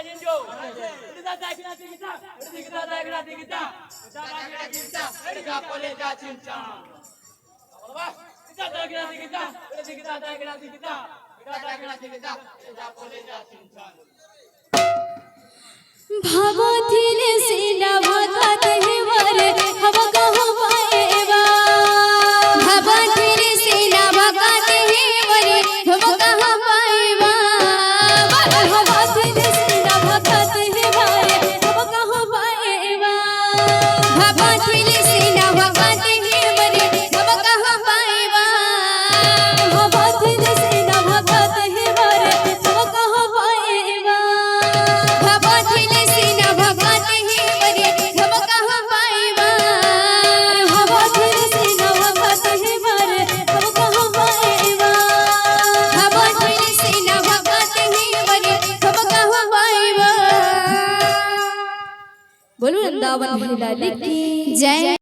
jinjo. Kita tak kena kita. Kita tak kena kita. Kita tak kena kita. Kita boleh dah cinta. Apa? Kita tak kena kita. Kita tak kena kita. Kita tak kena kita. Kita boleh dah cinta. भागोथिले सीना भगत हिवरे हम कहो पाएवा भागोथिले सीना भगत हिवरे हम कहो पाएवा भागोथिले सीना भगत हिवरे हम कहो पाएवा भागोथिले सीना भगत हिवरे हम कहो पाएवा भागोथिले सीना भगत हिवरे हम कहो पाएवा भागोथिले सीना भगत हिवरे हम कहो पाएवा भागोथिले सीना भगत हिवरे हम कहो पाएवा भागोथिले सीना भगत हिवरे हम कहो पाएवा बोलो वृंदावन लाल की जय।